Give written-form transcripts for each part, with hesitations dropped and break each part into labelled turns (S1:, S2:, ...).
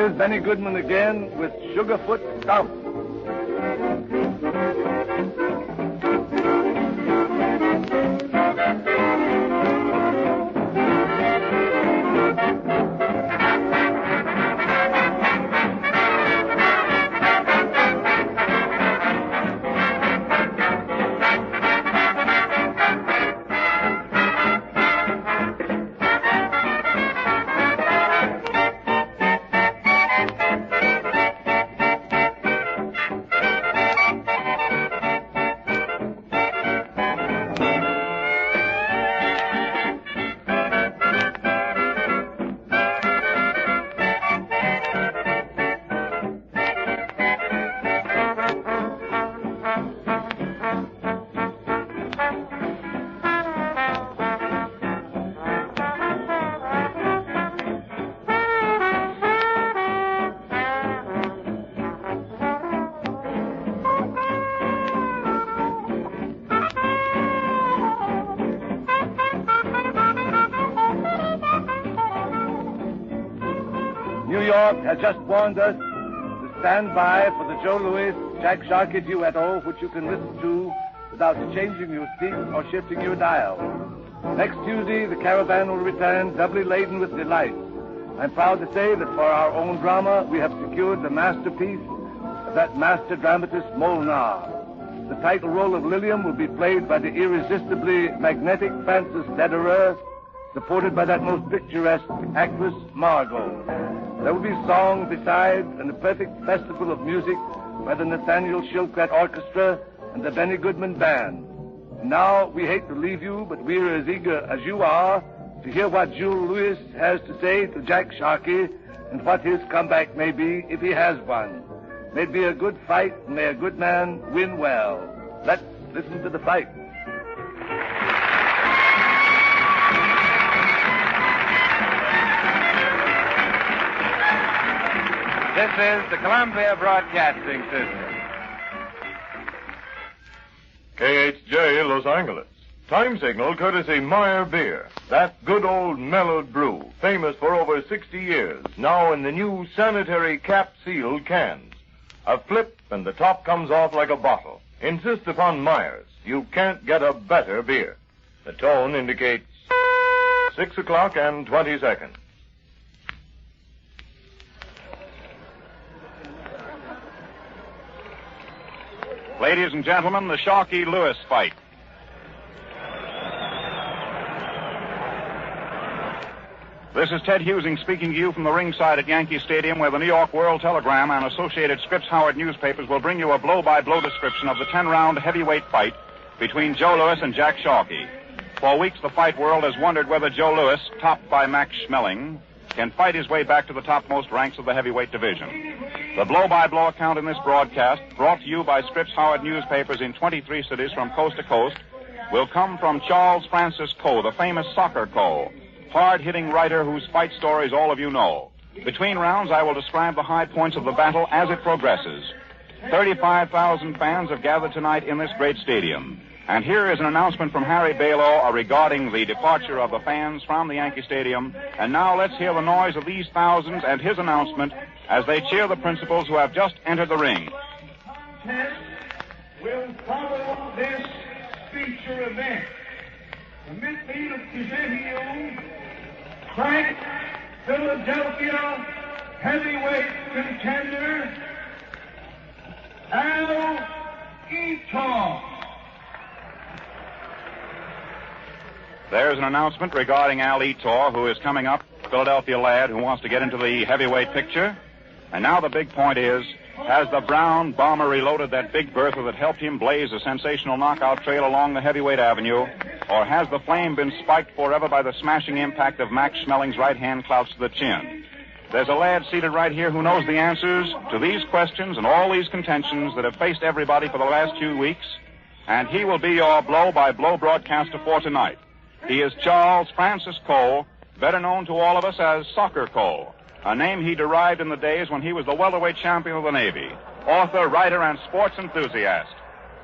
S1: Here's Benny Goodman again with Sugarfoot Stomp. New York has just warned us to stand by for the Joe Louis, Jack Sharkey duetto, which you can listen to without changing your seat or shifting your dial. Next Tuesday, the caravan will return doubly laden with delight. I'm proud to say that for our own drama, we have secured the masterpiece of that master dramatist Molnar. The title role of Lilium will be played by the irresistibly magnetic Frances Lederer, supported by that most picturesque actress Margot. There will be song besides and a perfect festival of music by the Nathaniel Shilkrat Orchestra and the Benny Goodman Band. And now, we hate to leave you, but we're as eager as you are to hear what Jules Louis has to say to Jack Sharkey and what his comeback may be if he has one. May it be a good fight, and may a good man win well. Let's listen to the fight.
S2: This is the Columbia Broadcasting System.
S3: KHJ, Los Angeles. Time signal courtesy Meyer Beer. That good old mellowed brew, famous for over 60 years, now in the new sanitary cap-sealed cans. A flip and the top comes off like a bottle. Insist upon Meyer's. You can't get a better beer. The tone indicates 6 o'clock and 20 seconds.
S2: Ladies and gentlemen, the Sharkey-Lewis fight. This is Ted Husing speaking to you from the ringside at Yankee Stadium, where the New York World Telegram and Associated Scripps Howard newspapers will bring you a blow-by-blow description of the 10-round heavyweight fight between Joe Louis and Jack Sharkey. For weeks, the fight world has wondered whether Joe Louis, topped by Max Schmeling, can fight his way back to the topmost ranks of the heavyweight division. The blow-by-blow account in this broadcast, brought to you by Scripps Howard newspapers in 23 cities from coast to coast, will come from Charles Francis Coe, the famous soccer Coe, hard-hitting writer whose fight stories all of you know. Between rounds, I will describe the high points of the battle as it progresses. 35,000 fans have gathered tonight in this great stadium. And here is an announcement from Harry Balow regarding the departure of the fans from the Yankee Stadium. And now let's hear the noise of these thousands and his announcement as they cheer the principals who have just entered the ring.
S4: Will follow this feature event. Permit me to present you Frank Philadelphia heavyweight contender Al Eaton.
S2: There's an announcement regarding Al Eator, who is coming up, Philadelphia lad who wants to get into the heavyweight picture. And now the big point is, has the Brown Bomber reloaded that big bertha that helped him blaze a sensational knockout trail along the heavyweight avenue, or has the flame been spiked forever by the smashing impact of Max Schmeling's right-hand clouts to the chin? There's a lad seated right here who knows the answers to these questions and all these contentions that have faced everybody for the last 2 weeks, and he will be your blow-by-blow broadcaster for tonight. He is Charles Francis Coe, better known to all of us as Soccer Coe, a name he derived in the days when he was the welterweight champion of the Navy, author, writer, and sports enthusiast.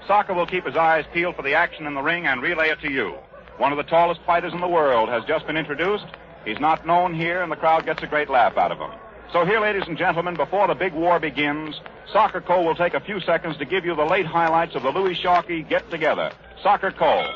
S2: Soccer will keep his eyes peeled for the action in the ring and relay it to you. One of the tallest fighters in the world has just been introduced. He's not known here, and the crowd gets a great laugh out of him. So here, ladies and gentlemen, before the big war begins, Soccer Cole will take a few seconds to give you the late highlights of the Louis Sharkey get-together. Soccer Cole.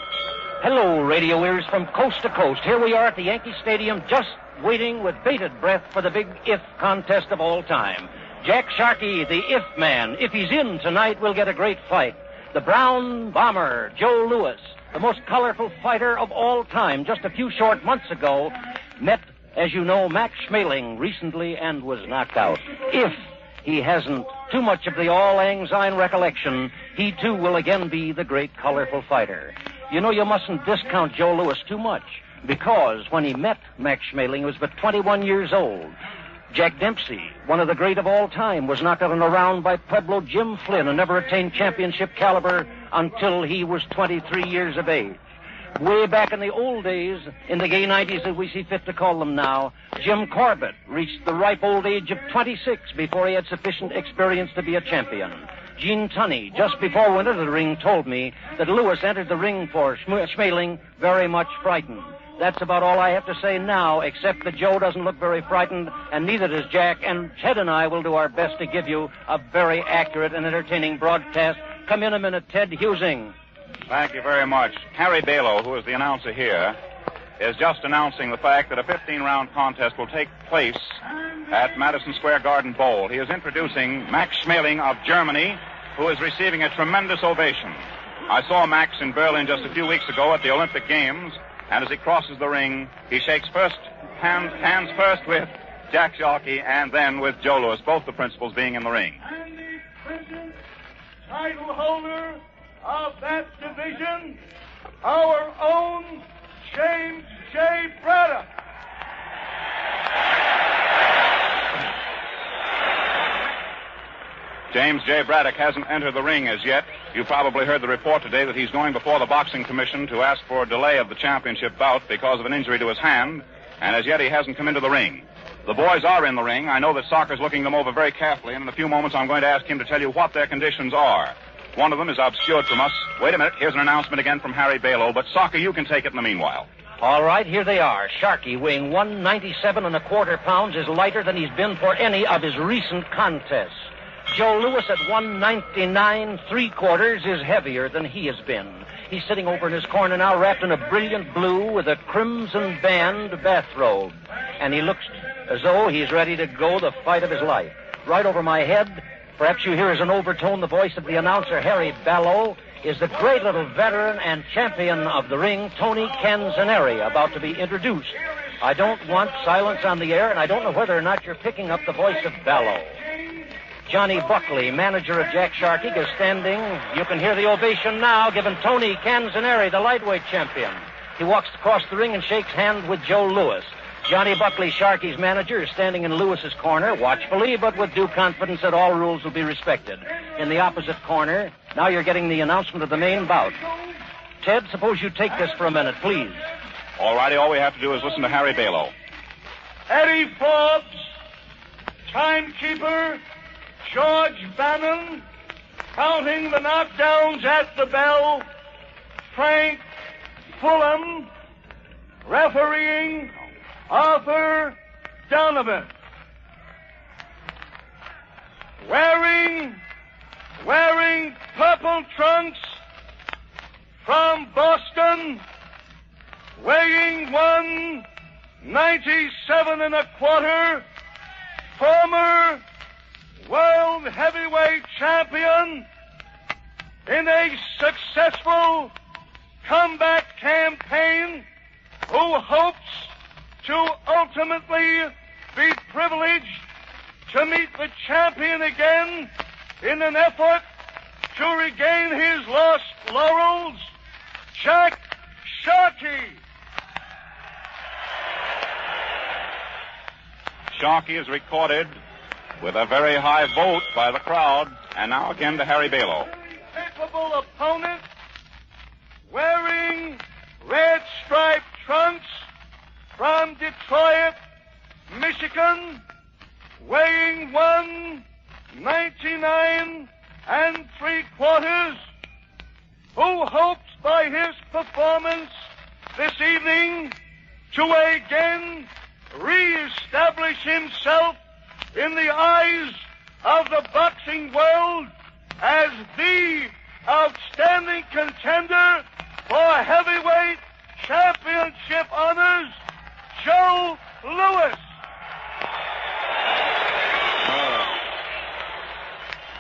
S5: Hello, radio ears from coast to coast. Here we are at the Yankee Stadium, just waiting with bated breath for the big if contest of all time. Jack Sharkey, the if man. If he's in tonight, we'll get a great fight. The brown bomber, Joe Louis, the most colorful fighter of all time, just a few short months ago, met, as you know, Max Schmeling recently and was knocked out. If he hasn't too much of the all-lang syne recollection, he too will again be the great colorful fighter. You know, you mustn't discount Joe Louis too much, because when he met Max Schmeling, he was but 21 years old. Jack Dempsey, one of the great of all time, was knocked out in a round by Pueblo Jim Flynn and never attained championship caliber until he was 23 years of age. Way back in the old days, in the gay 90s as we see fit to call them now, Jim Corbett reached the ripe old age of 26 before he had sufficient experience to be a champion. Gene Tunney, just before we entered the ring, told me that Louis entered the ring for Schmeling very much frightened. That's about all I have to say now, except that Joe doesn't look very frightened, and neither does Jack, and Ted and I will do our best to give you a very accurate and entertaining broadcast. Come in a minute, Ted Husing.
S2: Thank you very much. Harry Balow, who is the announcer here, is just announcing the fact that a 15-round contest will take place at Madison Square Garden Bowl. He is introducing Max Schmeling of Germany, who is receiving a tremendous ovation. I saw Max in Berlin just a few weeks ago at the Olympic Games, and as he crosses the ring, he shakes hands first with Jack Sharkey and then with Joe Louis, both the principals being in the ring.
S4: And the present title holder of that division, our own James J. Braddock.
S2: James J. Braddock hasn't entered the ring as yet. You probably heard the report today that he's going before the Boxing Commission to ask for a delay of the championship bout because of an injury to his hand, and as yet he hasn't come into the ring. The boys are in the ring. I know that Soccer's looking them over very carefully, and in a few moments I'm going to ask him to tell you what their conditions are. One of them is obscured from us. Wait a minute, here's an announcement again from Harry Balow, but Soccer, you can take it in the meanwhile.
S5: All right, here they are. Sharkey, weighing 197.25 pounds, is lighter than he's been for any of his recent contests. Joe Louis at 199.75 is heavier than he has been. He's sitting over in his corner now, wrapped in a brilliant blue with a crimson band bathrobe. And he looks as though he's ready to go the fight of his life. Right over my head, perhaps you hear as an overtone the voice of the announcer, Harry Balow, is the great little veteran and champion of the ring, Tony Canzoneri, about to be introduced. I don't want silence on the air, and I don't know whether or not you're picking up the voice of Balow. Johnny Buckley, manager of Jack Sharkey, is standing. You can hear the ovation now given Tony Canzoneri, the lightweight champion. He walks across the ring and shakes hands with Joe Louis. Johnny Buckley, Sharkey's manager, is standing in Lewis's corner, watchfully, but with due confidence that all rules will be respected. In the opposite corner, now you're getting the announcement of the main bout. Ted, suppose you take this for a minute, please.
S2: All righty, all we have to do is listen to Harry Balow.
S4: Eddie Forbes, timekeeper, George Bannon, counting the knockdowns at the bell, Frank Fulham, refereeing Arthur Donovan. Wearing purple trunks from Boston, weighing 197.25, former world heavyweight champion in a successful comeback campaign, who hopes to ultimately be privileged to meet the champion again in an effort to regain his lost laurels, Jack Sharkey.
S2: Sharkey is recorded with a very high vote by the crowd. And now again to Harry Balow.
S4: Capable opponent, wearing red striped trunks from Detroit, Michigan, weighing 199.75, who hopes by his performance this evening to again reestablish himself in the eyes of the boxing world as the outstanding contender for heavyweight championship honors, Joe Louis.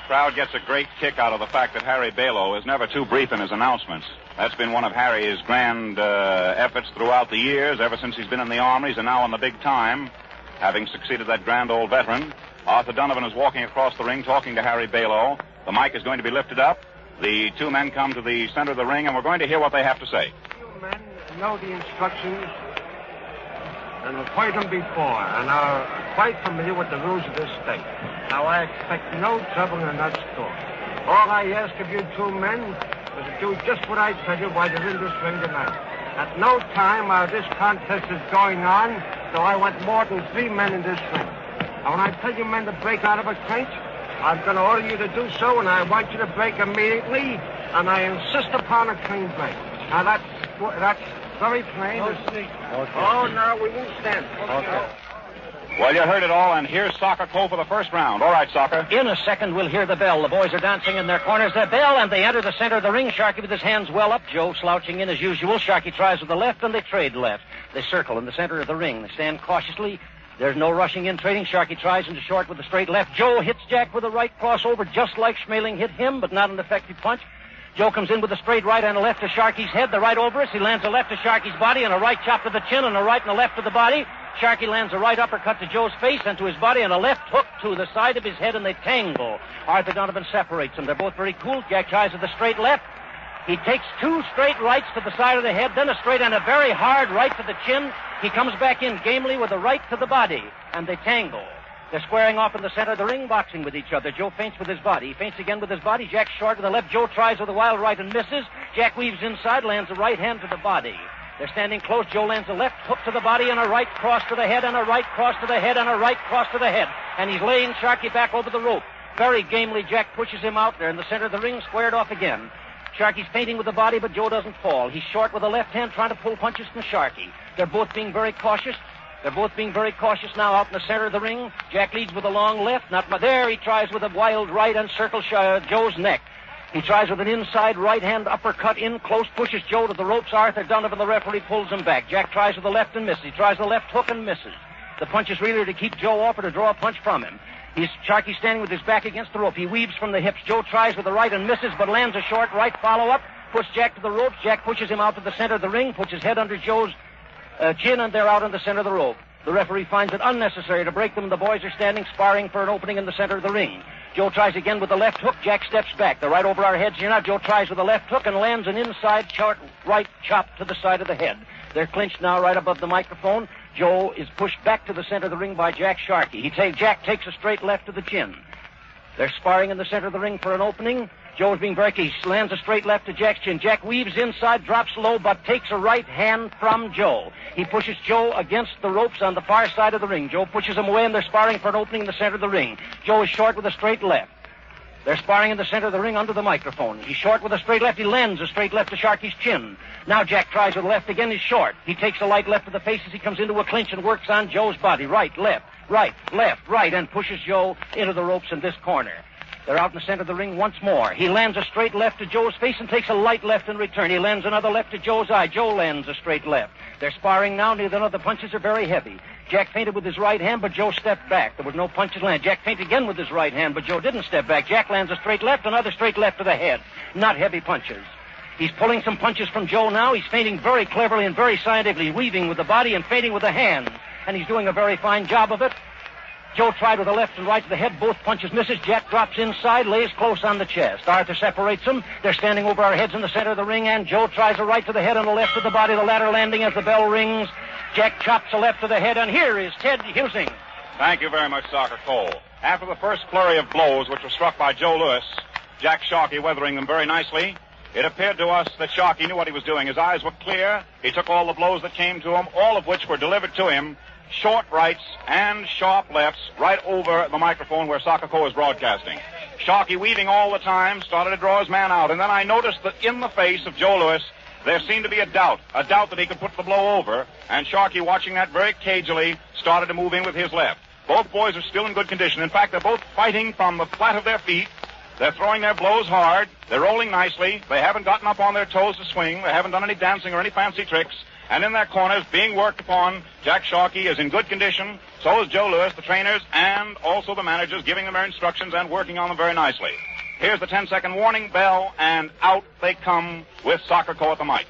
S2: Crowd gets a great kick out of the fact that Harry Balow is never too brief in his announcements. That's been one of Harry's grand efforts throughout the years, ever since he's been in the armies and now in the big time, having succeeded that grand old veteran. Arthur Donovan is walking across the ring talking to Harry Balow. The mic is going to be lifted up. The two men come to the center of the ring, and we're going to hear what they have to say.
S6: You men know the instructions and have heard them before and are quite familiar with the rules of this state. Now, I expect no trouble in that store. All I ask of you two men is to do just what I tell you while you're in this ring tonight. At no time while this contest is going on do I want more than 3 men in this ring. Now, when I tell you men to break out of a clinch, I'm going to order you to do so, and I want you to break immediately, and I insist upon a clean break. Now, that's very plain. Okay. Oh, no, we won't stand. Okay.
S2: Well, you heard it all, and here's Soccer Cole for the first round. All right, Soccer.
S5: In a second, we'll hear the bell. The boys are dancing in their corners. The bell, and they enter the center of the ring. Sharkey with his hands well up. Joe slouching in as usual. Sharkey tries with the left, and they trade left. They circle in the center of the ring. They stand cautiously. There's no rushing in, trading. Sharkey tries into short with the straight left. Joe hits Jack with a right crossover, just like Schmeling hit him, but not an effective punch. Joe comes in with a straight right and a left to Sharkey's head. The right over us. He lands a left to Sharkey's body and a right chop to the chin and a right and a left to the body. Sharkey lands a right uppercut to Joe's face and to his body and a left hook to the side of his head, and they tangle. Arthur Donovan separates them. They're both very cool. Jack tries with the straight left. He takes 2 straight rights to the side of the head, then a straight and a very hard right to the chin. He comes back in gamely with a right to the body, and they tangle. They're squaring off in the center of the ring, boxing with each other. Joe feints with his body. He feints again with his body. Jack's short with the left. Joe tries with a wild right and misses. Jack weaves inside, lands a right hand to the body. They're standing close. Joe lands a left hook to the body and a right cross to the head and a right cross to the head and a right cross to the head. And he's laying Sharkey back over the rope. Very gamely, Jack pushes him out there in the center of the ring, squared off again. Sharkey's feinting with the body, but Joe doesn't fall. He's short with the left hand, trying to pull punches from Sharkey. They're both being very cautious. Now out in the center of the ring. Jack leads with a long left. There he tries with a wild right and circles Joe's neck. He tries with an inside right hand uppercut in close, pushes Joe to the ropes. Arthur Donovan, the referee, pulls him back. Jack tries with the left and misses. He tries the left hook and misses. The punch is really to keep Joe off or to draw a punch from him. Sharkey standing with his back against the rope. He weaves from the hips. Joe tries with the right and misses, but lands a short right follow-up. Puts Jack to the ropes. Jack pushes him out to the center of the ring, puts his head under Joe's chin, and they're out in the center of the rope. The referee finds it unnecessary to break them. The boys are standing, sparring for an opening in the center of the ring. Joe tries again with the left hook. Jack steps back. They're right over our heads here now. Joe tries with the left hook and lands an inside short right chop to the side of the head. They're clinched now right above the microphone. Joe is pushed back to the center of the ring by Jack Sharkey. Jack takes a straight left to the chin. They're sparring in the center of the ring for an opening. Joe's being very keen. He lands a straight left to Jack's chin. Jack weaves inside, drops low, but takes a right hand from Joe. He pushes Joe against the ropes on the far side of the ring. Joe pushes him away, and they're sparring for an opening in the center of the ring. Joe is short with a straight left. They're sparring in the center of the ring under the microphone. He's short with a straight left. He lands a straight left to Sharkey's chin. Now Jack tries with the left again. He's short. He takes a light left to the face as he comes into a clinch and works on Joe's body. Right, left, and pushes Joe into the ropes in this corner. They're out in the center of the ring once more. He lands a straight left to Joe's face and takes a light left in return. He lands another left to Joe's eye. Joe lands a straight left. They're sparring now. Neither of the punches are very heavy. Jack feinted with his right hand, but Joe stepped back. There was no punches landed. Jack feinted again with his right hand, but Joe didn't step back. Jack lands a straight left, another straight left to the head. Not heavy punches. He's pulling some punches from Joe now. He's feinting very cleverly and very scientifically, weaving with the body and feinting with the hands. And he's doing a very fine job of it. Joe tried with the left and right to the head. Both punches misses. Jack drops inside, lays close on the chest. Arthur separates them. They're standing over our heads in the center of the ring, and Joe tries a right to the head and a left to the body, the latter landing as the bell rings. Jack chops a left to the head, and here is Ted Husing.
S2: Thank you very much, Soccer Cole. After the first flurry of blows, which were struck by Joe Louis, Jack Sharkey weathering them very nicely, it appeared to us that Sharkey knew what he was doing. His eyes were clear. He took all the blows that came to him, all of which were delivered to him, short rights and sharp lefts, right over the microphone where Soccer Cole is broadcasting. Sharkey, weaving all the time, started to draw his man out. And then I noticed that in the face of Joe Louis, there seemed to be a doubt that he could put the blow over. And Sharkey, watching that very cagily, started to move in with his left. Both boys are still in good condition. In fact, they're both fighting from the flat of their feet. They're throwing their blows hard. They're rolling nicely. They haven't gotten up on their toes to swing. They haven't done any dancing or any fancy tricks. And in their corners, being worked upon, Jack Sharkey is in good condition. So is Joe Louis, the trainers, and also the managers, giving them their instructions and working on them very nicely. Here's the 10-second warning bell, and out they come with Soccer Co. at the mic.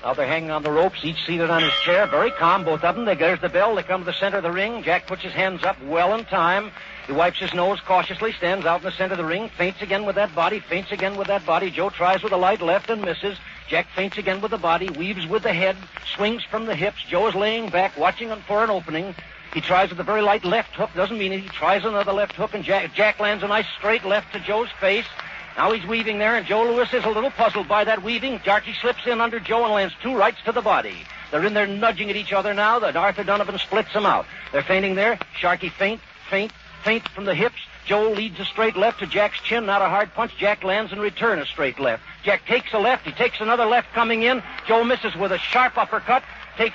S5: Now they're hanging on the ropes, each seated on his chair, very calm, both of them. There's the bell. They come to the center of the ring. Jack puts his hands up well in time. He wipes his nose cautiously, stands out in the center of the ring, feints again with that body, feints again with that body. Joe tries with a light left and misses. Jack feints again with the body, weaves with the head, swings from the hips. Joe is laying back, watching for an opening. He tries with a very light left hook, doesn't mean it. He tries another left hook, and Jack lands a nice straight left to Joe's face. Now he's weaving there, and Joe Louis is a little puzzled by that weaving. Sharkey slips in under Joe and lands two rights to the body. They're in there nudging at each other now. That Arthur Donovan splits them out. They're feinting there. Sharkey feint from the hips. Joe leads a straight left to Jack's chin, not a hard punch. Jack lands in return a straight left. Jack takes a left. He takes another left coming in. Joe misses with a sharp uppercut.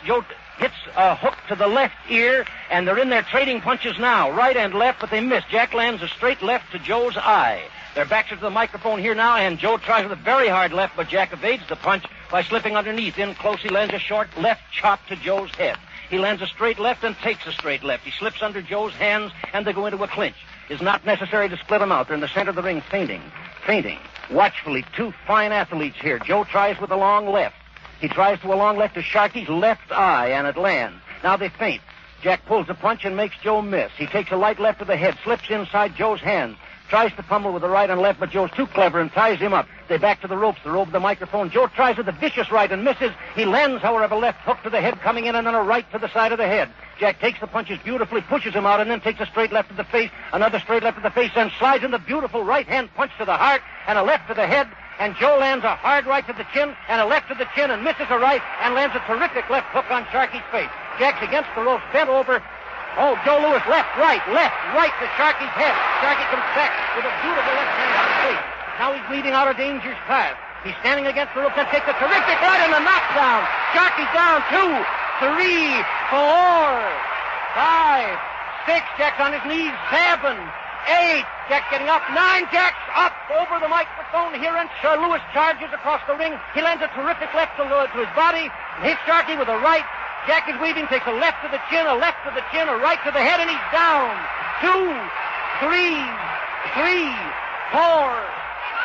S5: Joe hits a hook to the left ear, and they're in there trading punches now, right and left, but they miss. Jack lands a straight left to Joe's eye. Their backs are to the microphone here now, and Joe tries with a very hard left, but Jack evades the punch by slipping underneath. In close, he lands a short left chop to Joe's head. He lands a straight left and takes a straight left. He slips under Joe's hands, and they go into a clinch. It's not necessary to split them out. They're in the center of the ring, feinting. Watchfully, two fine athletes here. Joe tries with a long left. He tries to a long left to Sharkey's left eye, and it lands. Now they feint. Jack pulls a punch and makes Joe miss. He takes a light left to the head, slips inside Joe's hands, tries to pummel with the right and left, but Joe's too clever and ties him up. They back to the ropes, the rope of the microphone. Joe tries with a vicious right and misses. He lands, however, a left hook to the head coming in and then a right to the side of the head. Jack takes the punches beautifully, pushes him out, and then takes a straight left to the face, another straight left to the face, and slides in the beautiful right-hand punch to the heart and a left to the head. And Joe lands a hard right to the chin and a left to the chin and misses a right and lands a terrific left hook on Sharkey's face. Jack's against the ropes, bent over. Oh, Joe Louis, left, right to Sharkey's head. Sharkey comes back with a beautiful left hand on the face. Now he's leading out of danger's path. He's standing against the ropes and takes a terrific right and a knockdown. Sharkey down, 2, 3, 4, 5, 6. Jack's on his knees, 7, 8. Jack's getting up, 9. Jack's up over the microphone here, and Louis charges across the ring. He lands a terrific left to his body, hits Sharkey with a right. Jack is weaving, takes a left to the chin, a left to the chin, a right to the head, and he's down. 2, 3, 4,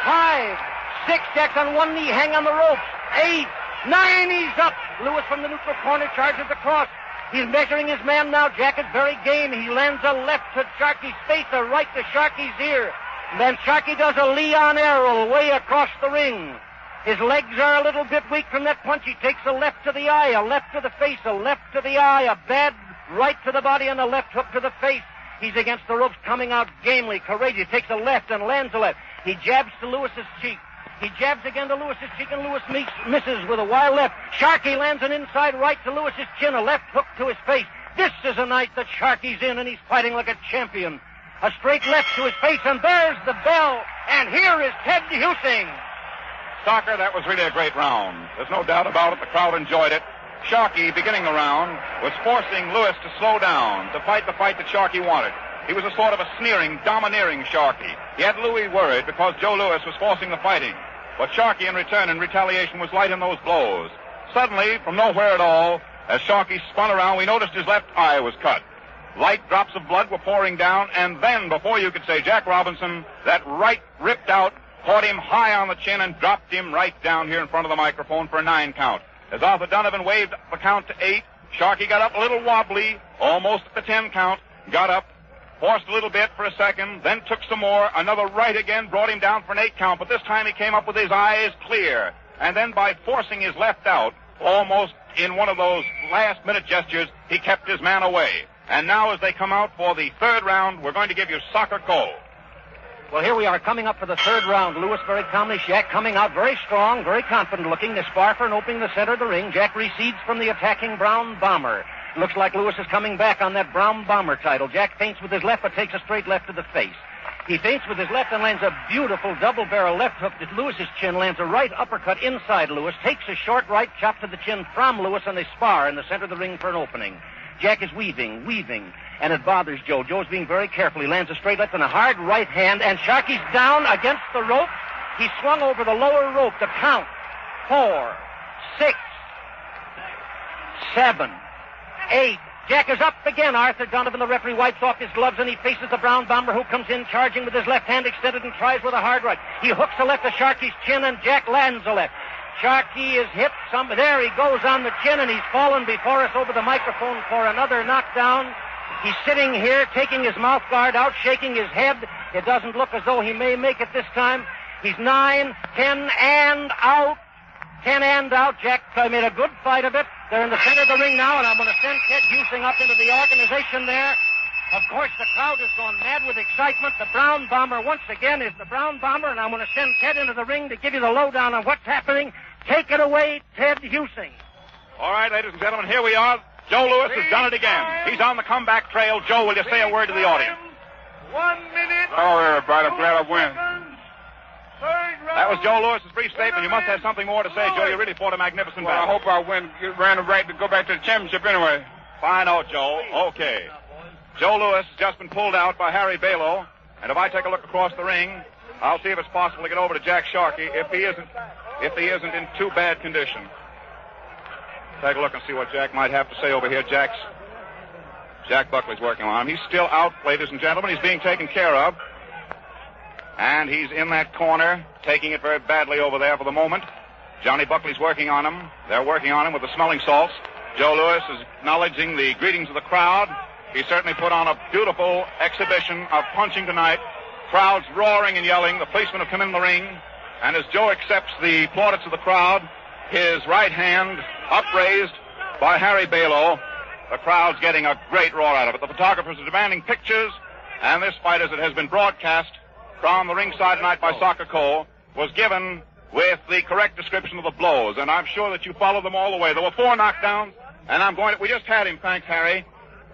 S5: 5, 6. Jack's on one knee, hang on the ropes. 8, 9, he's up. Louis from the neutral corner charges across. He's measuring his man now. Jack is very game. He lands a left to Sharkey's face, a right to Sharkey's ear. And then Sharkey does a Leon Errol way across the ring. His legs are a little bit weak from that punch. He takes a left to the eye, a left to the face, a left to the eye, a bad right to the body, and a left hook to the face. He's against the ropes, coming out gamely, courageous. He takes a left and lands a left. He jabs to Lewis's cheek. He jabs again to Lewis's cheek, and Louis misses with a wild left. Sharkey lands an inside right to Lewis's chin, a left hook to his face. This is a night that Sharkey's in, and he's fighting like a champion. A straight left to his face, and there's the bell. And here is Ted Husing.
S2: Stocker, that was really a great round. There's no doubt about it. The crowd enjoyed it. Sharkey, beginning the round, was forcing Louis to slow down, to fight the fight that Sharkey wanted. He was a sort of a sneering, domineering Sharkey. He had Louis worried because Joe Louis was forcing the fighting. But Sharkey, in return, in retaliation, was light in those blows. Suddenly, from nowhere at all, as Sharkey spun around, we noticed his left eye was cut. Light drops of blood were pouring down, and then, before you could say Jack Robinson, that right ripped out, caught him high on the chin, and dropped him right down here in front of the microphone for a 9 count. As Arthur Donovan waved the count to 8, Sharkey got up a little wobbly, almost at the 10 count, got up, forced a little bit for a second, then took some more. Another right again brought him down for an 8 count, but this time he came up with his eyes clear. And then by forcing his left out, almost in one of those last-minute gestures, he kept his man away. And now as they come out for the 3rd round, we're going to give you Soccer Co.
S5: Well, here we are coming up for the 3rd round. Louis very calmly, Jack coming out very strong, very confident looking. They spar for an opening the center of the ring. Jack recedes from the attacking Brown Bomber. Looks like Louis is coming back on that Brown Bomber title. Jack feints with his left, but takes a straight left to the face. He feints with his left and lands a beautiful double-barrel left hook to Lewis's chin, lands a right uppercut inside Louis, takes a short right chop to the chin from Louis, and they spar in the center of the ring for an opening. Jack is weaving. and it bothers Joe. Joe's being very careful. He lands a straight left and a hard right hand, and Sharkey's down against the rope. He swung over the lower rope to count 4, 6, 7, 8. Jack is up again. Arthur Donovan, the referee, wipes off his gloves, and he faces the brown bomber, who comes in charging with his left hand extended and tries with a hard right. He hooks a left to Sharkey's chin, and Jack lands a left. Sharkey is hit. There he goes on the chin, and he's fallen before us over the microphone for another knockdown. He's sitting here, taking his mouth guard out, shaking his head. It doesn't look as though he may make it this time. He's 9, 10, and out. 10 and out. Jack made a good fight of it. They're in the center of the ring now, and I'm going to send Ted Husing up into the organization there. Of course, the crowd has gone mad with excitement. The Brown Bomber, once again, is the Brown Bomber, and I'm going to send Ted into the ring to give you the lowdown on what's happening. Take it away, Ted Husing.
S2: All right, ladies and gentlemen, here we are. Joe Louis has done it again. He's on the comeback trail. Joe, will you say a word to the audience?
S4: 1 minute.
S7: Oh, everybody, I'm glad I win.
S2: That was Joe Louis's brief statement. You must have something more to say, Joe. You really fought a magnificent
S7: Well, I
S2: battle.
S7: hope I win. Ran the right to go back to the championship anyway.
S2: Fine out, Joe. Okay. Joe Louis has just been pulled out by Harry Balow. And if I take a look across the ring, I'll see if it's possible to get over to Jack Sharkey if he isn't in too bad condition. Take a look and see what Jack might have to say over here. Jack Buckley's working on him. He's still out, ladies and gentlemen. He's being taken care of. And he's in that corner, taking it very badly over there for the moment. Johnny Buckley's working on him. They're working on him with the smelling salts. Joe Louis is acknowledging the greetings of the crowd. He certainly put on a beautiful exhibition of punching tonight. Crowds roaring and yelling. The policemen have come in the ring. And as Joe accepts the plaudits of the crowd, his right hand upraised by Harry Balow, the crowd's getting a great roar out of it. The photographers are demanding pictures, and this fight, as it has been broadcast from the ringside tonight by Soccer Cole, was given with the correct description of the blows, and I'm sure that you followed them all the way. There were 4 knockdowns, and we just had him, thanks, Harry.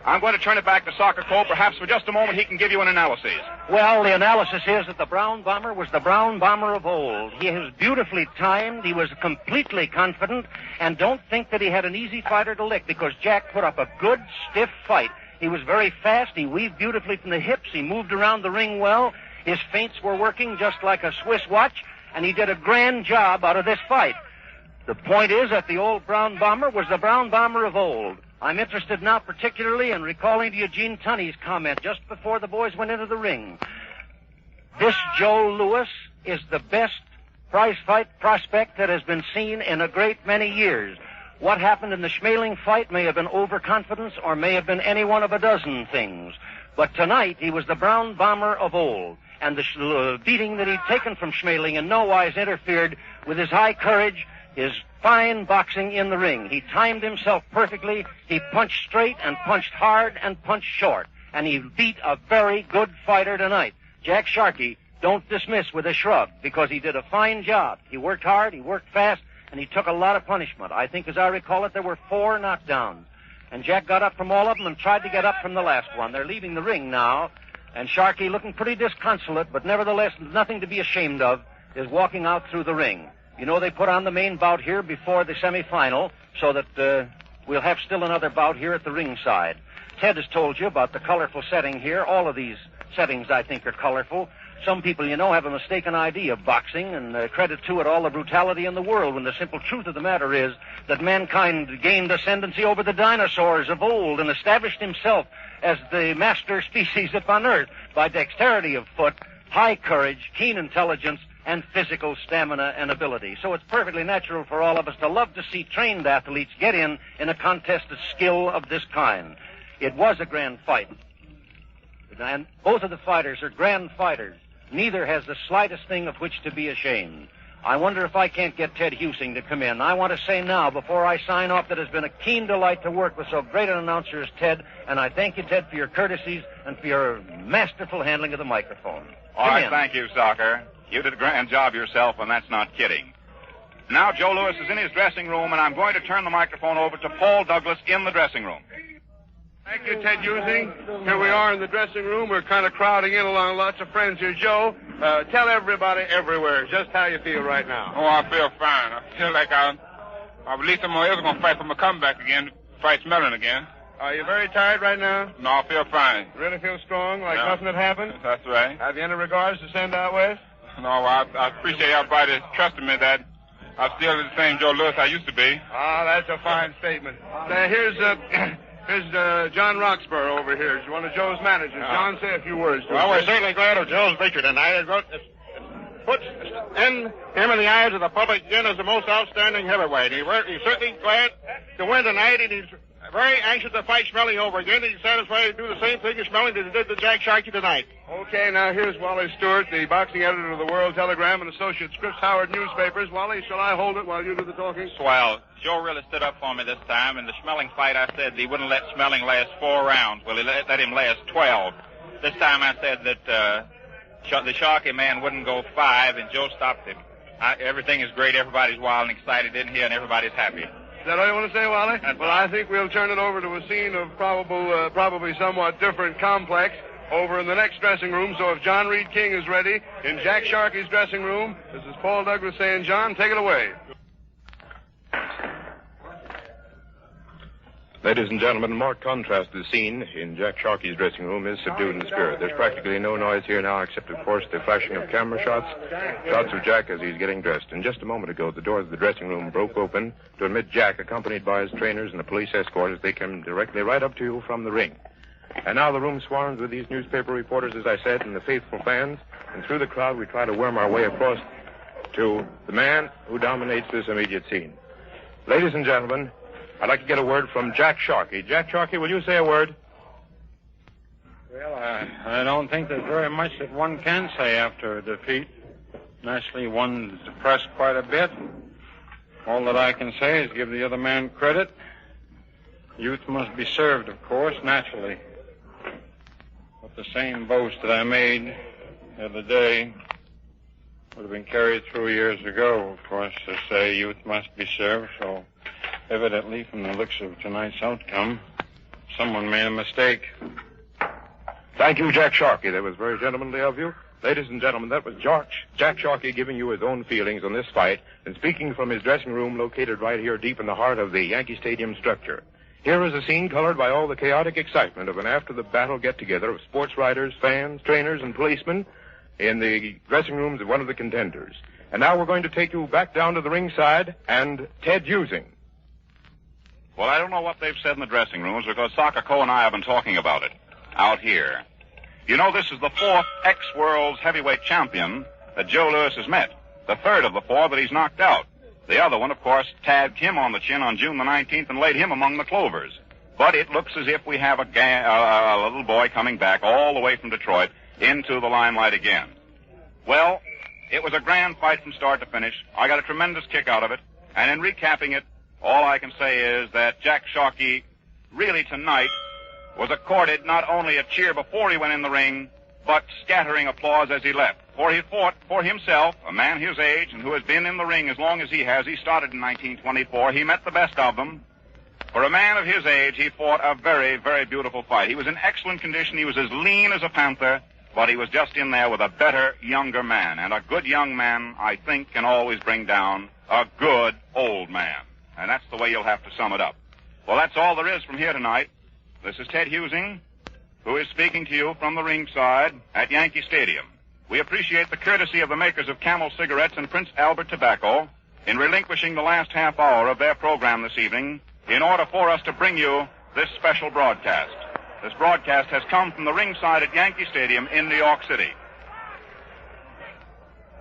S2: I'm going to turn it back to Soccer Cole. Perhaps for just a moment he can give you an analysis.
S5: Well, the analysis is that the Brown Bomber was the Brown Bomber of old. He was beautifully timed. He was completely confident. And don't think that he had an easy fighter to lick, because Jack put up a good, stiff fight. He was very fast. He weaved beautifully from the hips. He moved around the ring well. His feints were working just like a Swiss watch. And he did a grand job out of this fight. The point is that the old Brown Bomber was the Brown Bomber of old. I'm interested now particularly in recalling to Eugene Tunney's comment just before the boys went into the ring. This Joe Louis is the best prize fight prospect that has been seen in a great many years. What happened in the Schmeling fight may have been overconfidence or may have been any one of a dozen things. But tonight he was the Brown Bomber of old. And the beating that he'd taken from Schmeling in no wise interfered with his high courage, his fine boxing in the ring. He timed himself perfectly. He punched straight and punched hard and punched short. And he beat a very good fighter tonight. Jack Sharkey, don't dismiss with a shrug, because he did a fine job. He worked hard, he worked fast, and he took a lot of punishment. I think, as I recall it, there were 4 knockdowns. And Jack got up from all of them and tried to get up from the last one. They're leaving the ring now. And Sharkey, looking pretty disconsolate, but nevertheless nothing to be ashamed of, is walking out through the ring. You know, they put on the main bout here before the semifinal, so that we'll have still another bout here at the ringside. Ted has told you about the colorful setting here. All of these settings, I think, are colorful. Some people, you know, have a mistaken idea of boxing and credit to it all the brutality in the world, when the simple truth of the matter is that mankind gained ascendancy over the dinosaurs of old and established himself as the master species upon earth by dexterity of foot, high courage, keen intelligence, and physical stamina and ability. So it's perfectly natural for all of us to love to see trained athletes get in a contest of skill of this kind. It was a grand fight. And both of the fighters are grand fighters. Neither has the slightest thing of which to be ashamed. I wonder if I can't get Ted Husing to come in. I want to say now, before I sign off, that it's been a keen delight to work with so great an announcer as Ted, and I thank you, Ted, for your courtesies and for your masterful handling of the microphone.
S2: All right, thank you, Soccer. You did a grand job yourself, and that's not kidding. Now Joe Louis is in his dressing room, and I'm going to turn the microphone over to Paul Douglas in the dressing room.
S7: Thank you, Ted Husing. Here we are in the dressing room. We're kind of crowding in along lots of friends here. Joe, tell everybody everywhere just how you feel right now.
S8: Oh, I feel fine. I feel like at least I'm ever going to fight for my comeback again, fight Mellon again.
S7: Are you very tired right now?
S8: No, I feel fine.
S7: Really feel strong, like
S8: Yeah.
S7: nothing had happened?
S8: That's right.
S7: Have you any regards to send out west?
S8: No, I appreciate everybody trusting me that I'm still the same Joe Lewis I used to be.
S7: Ah, that's a fine statement. Here's John Roxborough over here. He's one of Joe's managers. John, say a few words to him.
S6: Well, we're certainly glad of Joe's victory tonight. It puts him in the eyes of the public again as the most outstanding heavyweight. He's certainly glad to win tonight, and he's very anxious to fight Schmeling over again. He's satisfied to do the same thing to Schmeling that he did to Jack Sharkey tonight.
S7: Okay, now here's Wally Stewart, the boxing editor of the World Telegram and Associate Scripps Howard newspapers. Wally, shall I hold it while you do the talking?
S9: Swell. Joe really stood up for me this time. In the Schmeling fight, I said he wouldn't let Schmeling last 4 rounds. Well, he let him last 12. This time I said that the Sharkey man wouldn't go 5, and Joe stopped him. Everything is great. Everybody's wild and excited in here, and everybody's happy.
S7: Is that all you want to say, Wally? Well, I think we'll turn it over to a scene of probably somewhat different complex over in the next dressing room. So if John Reed King is ready in Jack Sharkey's dressing room, this is Paul Douglas saying, John, take it away.
S10: Ladies and gentlemen, in marked contrast to the scene in Jack Sharkey's dressing room is subdued in spirit. There's practically no noise here now except, of course, the flashing of camera shots of Jack as he's getting dressed. And just a moment ago, the doors of the dressing room broke open to admit Jack, accompanied by his trainers and a police escort, as they came directly right up to you from the ring. And now the room swarms with these newspaper reporters, as I said, and the faithful fans. And through the crowd, we try to worm our way across to the man who dominates this immediate scene. Ladies and gentlemen, I'd like to get a word from Jack Sharkey. Jack Sharkey, will you say a word?
S6: Well, I don't think there's very much that one can say after a defeat. Naturally, one's depressed quite a bit. All that I can say is give the other man credit. Youth must be served, of course, naturally. But the same boast that I made the other day would have been carried through years ago, of course, to say youth must be served. So evidently, from the looks of tonight's outcome, someone made a mistake.
S10: Thank you, Jack Sharkey. That was very gentlemanly of you. Ladies and gentlemen, that was Jack Sharkey giving you his own feelings on this fight and speaking from his dressing room located right here deep in the heart of the Yankee Stadium structure. Here is a scene colored by all the chaotic excitement of an after-the-battle get-together of sports writers, fans, trainers, and policemen in the dressing rooms of one of the contenders. And now we're going to take you back down to the ringside and Ted Using.
S2: Well, I don't know what they've said in the dressing rooms because Sakaco and I have been talking about it out here. You know, this is the 4th ex-world's heavyweight champion that Joe Lewis has met. The 3rd of the 4 that he's knocked out. The other one, of course, tabbed him on the chin on June the 19th and laid him among the clovers. But it looks as if we have a little boy coming back all the way from Detroit into the limelight again. Well, it was a grand fight from start to finish. I got a tremendous kick out of it. And in recapping it, all I can say is that Jack Sharkey really tonight was accorded not only a cheer before he went in the ring, but scattering applause as he left. For he fought for himself, a man his age and who has been in the ring as long as he has. He started in 1924. He met the best of them. For a man of his age, he fought a very, very beautiful fight. He was in excellent condition. He was as lean as a panther, but he was just in there with a better, younger man. And a good young man, I think, can always bring down a good old man. And that's the way you'll have to sum it up. Well, that's all there is from here tonight. This is Ted Husing, who is speaking to you from the ringside at Yankee Stadium. We appreciate the courtesy of the makers of Camel Cigarettes and Prince Albert Tobacco in relinquishing the last half hour of their program this evening in order for us to bring you this special broadcast. This broadcast has come from the ringside at Yankee Stadium in New York City.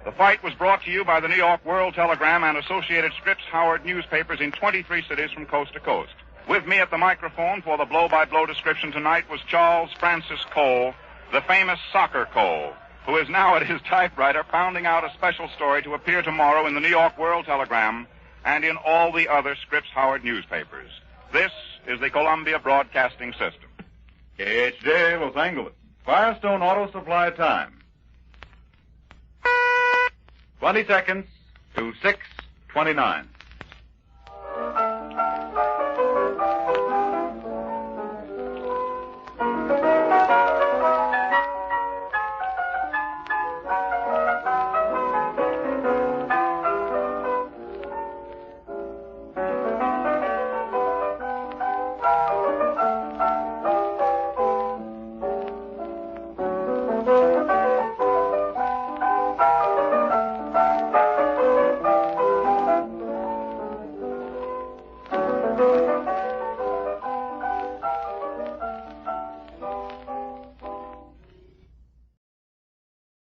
S2: The fight was brought to you by the New York World Telegram and Associated Scripps Howard newspapers in 23 cities from coast to coast. With me at the microphone for the blow-by-blow description tonight was Charles Francis Cole, the famous Soccer Cole, who is now at his typewriter pounding out a special story to appear tomorrow in the New York World Telegram and in all the other Scripps Howard newspapers. This is the Columbia Broadcasting System.
S3: KHJ, Los Angeles. Firestone Auto Supply time. 20 seconds to 6:29.